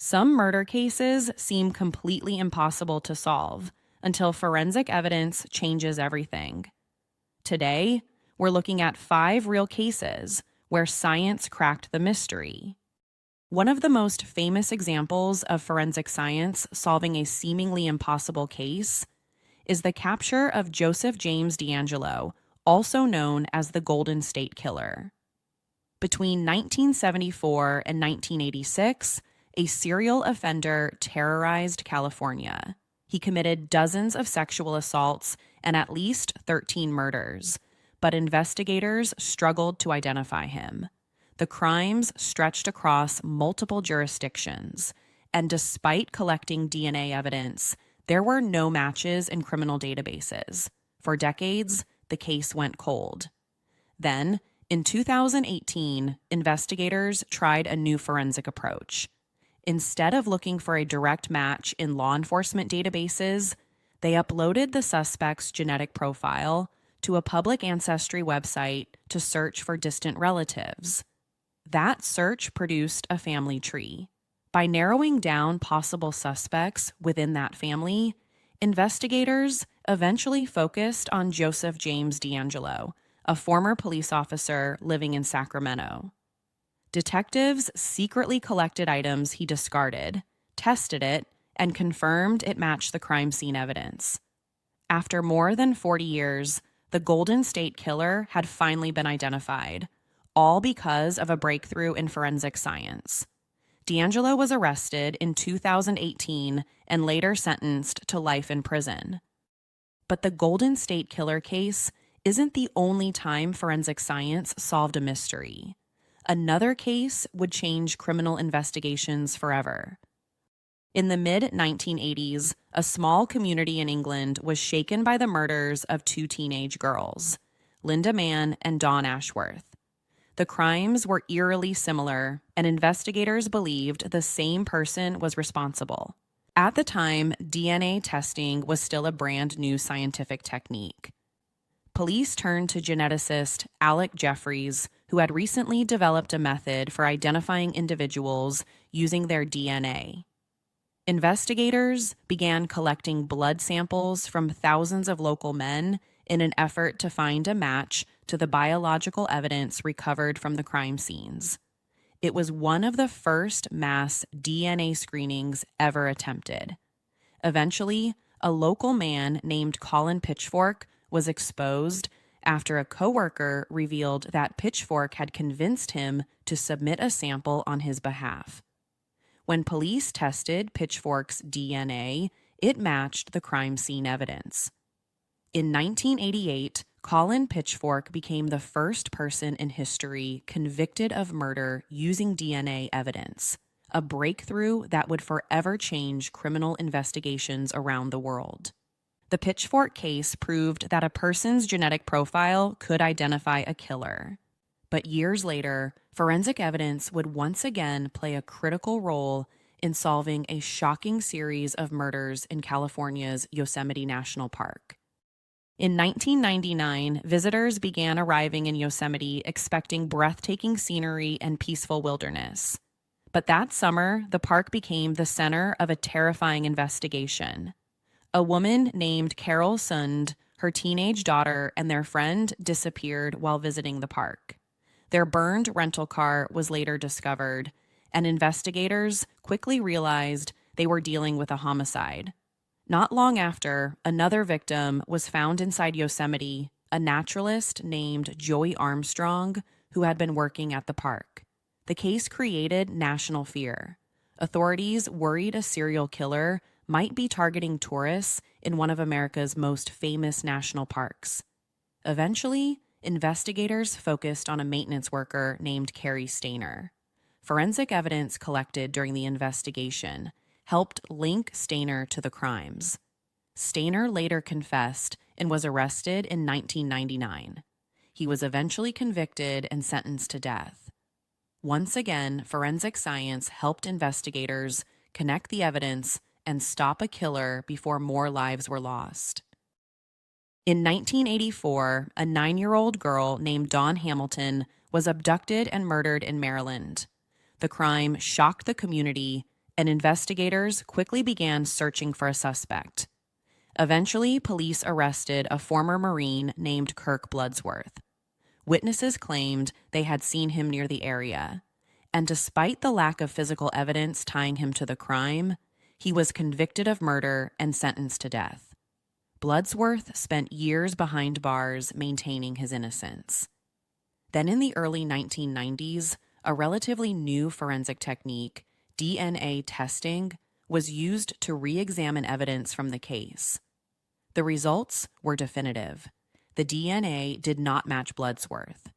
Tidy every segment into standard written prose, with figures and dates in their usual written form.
Some murder cases seem completely impossible to solve until forensic evidence changes everything. Today, we're looking at 5 real cases where science cracked the mystery. One of the most famous examples of forensic science solving a seemingly impossible case is the capture of Joseph James DeAngelo, also known as the Golden State Killer. Between 1974 and 1986, a serial offender terrorized California. He committed dozens of sexual assaults and at least 13 murders, but investigators struggled to identify him. The crimes stretched across multiple jurisdictions, and despite collecting DNA evidence, there were no matches in criminal databases. For decades, the case went cold. Then, in 2018, investigators tried a new forensic approach. Instead of looking for a direct match in law enforcement databases, they uploaded the suspect's genetic profile to a public ancestry website to search for distant relatives. That search produced a family tree. By narrowing down possible suspects within that family, investigators eventually focused on Joseph James DeAngelo, a former police officer living in Sacramento. Detectives secretly collected items he discarded, tested it, and confirmed it matched the crime scene evidence. After more than 40 years, the Golden State Killer had finally been identified, all because of a breakthrough in forensic science. DeAngelo was arrested in 2018 and later sentenced to life in prison. But the Golden State Killer case isn't the only time forensic science solved a mystery. Another case would change criminal investigations forever. In the mid-1980s, a small community in England was shaken by the murders of 2 teenage girls, Linda Mann and Dawn Ashworth. The crimes were eerily similar, and investigators believed the same person was responsible. At the time, DNA testing was still a brand new scientific technique. Police turned to geneticist Alec Jeffries, who had recently developed a method for identifying individuals using their DNA. Investigators began collecting blood samples from thousands of local men in an effort to find a match to the biological evidence recovered from the crime scenes. It was one of the first mass DNA screenings ever attempted. Eventually, a local man named Colin Pitchfork was exposed after a coworker revealed that Pitchfork had convinced him to submit a sample on his behalf. When police tested Pitchfork's DNA, it matched the crime scene evidence. In 1988, Colin Pitchfork became the first person in history convicted of murder using DNA evidence, a breakthrough that would forever change criminal investigations around the world. The Pitchfork case proved that a person's genetic profile could identify a killer. But years later, forensic evidence would once again play a critical role in solving a shocking series of murders in California's Yosemite National Park. In 1999, visitors began arriving in Yosemite expecting breathtaking scenery and peaceful wilderness. But that summer, the park became the center of a terrifying investigation. A woman named Carol Sund, her teenage daughter, and their friend disappeared while visiting the park. Their burned rental car was later discovered, and investigators quickly realized they were dealing with a homicide. Not long after, another victim was found inside Yosemite, a naturalist named Joey Armstrong, who had been working at the park. The case created national fear. Authorities worried a serial killer might be targeting tourists in one of America's most famous national parks. Eventually, investigators focused on a maintenance worker named Carrie Stainer. Forensic evidence collected during the investigation helped link Stainer to the crimes. Stainer later confessed and was arrested in 1999. He was eventually convicted and sentenced to death. Once again, forensic science helped investigators connect the evidence and stop a killer before more lives were lost. In 1984, a 9-year-old girl named Dawn Hamilton was abducted and murdered in Maryland. The crime shocked the community and investigators quickly began searching for a suspect. Eventually, police arrested a former Marine named Kirk Bloodsworth. Witnesses claimed they had seen him near the area, and despite the lack of physical evidence tying him to the crime, he was convicted of murder and sentenced to death. Bloodsworth spent years behind bars maintaining his innocence. Then in the early 1990s, a relatively new forensic technique, DNA testing, was used to re-examine evidence from the case. The results were definitive. The DNA did not match Bloodsworth.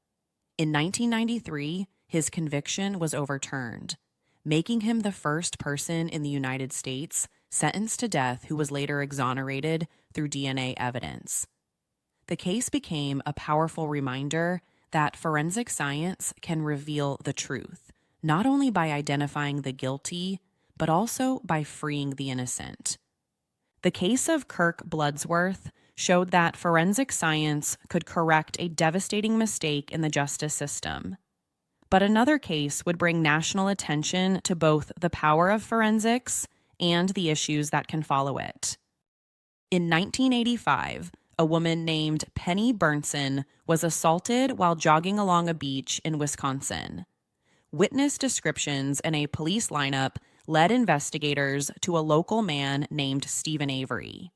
In 1993, his conviction was overturned, making him the first person in the United States sentenced to death who was later exonerated through DNA evidence. The case became a powerful reminder that forensic science can reveal the truth, not only by identifying the guilty, but also by freeing the innocent. The case of Kirk Bloodsworth showed that forensic science could correct a devastating mistake in the justice system. But another case would bring national attention to both the power of forensics and the issues that can follow it. In 1985, a woman named Penny Burnson was assaulted while jogging along a beach in Wisconsin. Witness descriptions and a police lineup led investigators to a local man named Stephen Avery.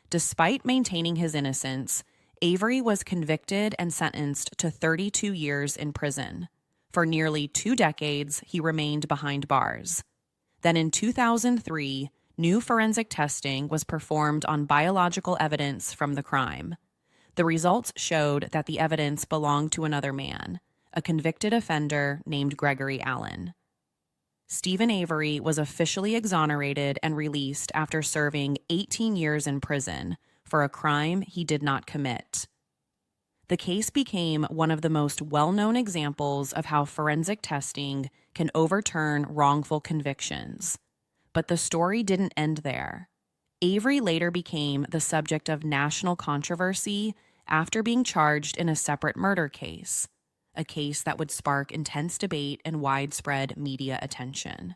Despite maintaining his innocence, Avery was convicted and sentenced to 32 years in prison. For nearly 2 decades, he remained behind bars. Then in 2003, new forensic testing was performed on biological evidence from the crime. The results showed that the evidence belonged to another man, a convicted offender named Gregory Allen. Stephen Avery was officially exonerated and released after serving 18 years in prison for a crime he did not commit. The case became one of the most well-known examples of how forensic testing can overturn wrongful convictions. But the story didn't end there. Avery later became the subject of national controversy after being charged in a separate murder case, a case that would spark intense debate and widespread media attention.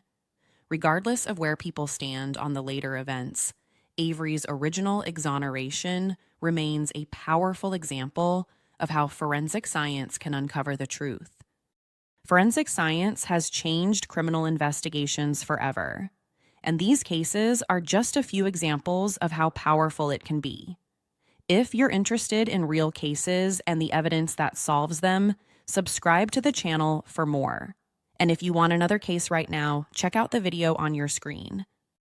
Regardless of where people stand on the later events, Avery's original exoneration remains a powerful example of how forensic science can uncover the truth. Forensic science has changed criminal investigations forever, and these cases are just a few examples of how powerful it can be. If you're interested in real cases and the evidence that solves them, subscribe to the channel for more. And if you want another case right now, check out the video on your screen.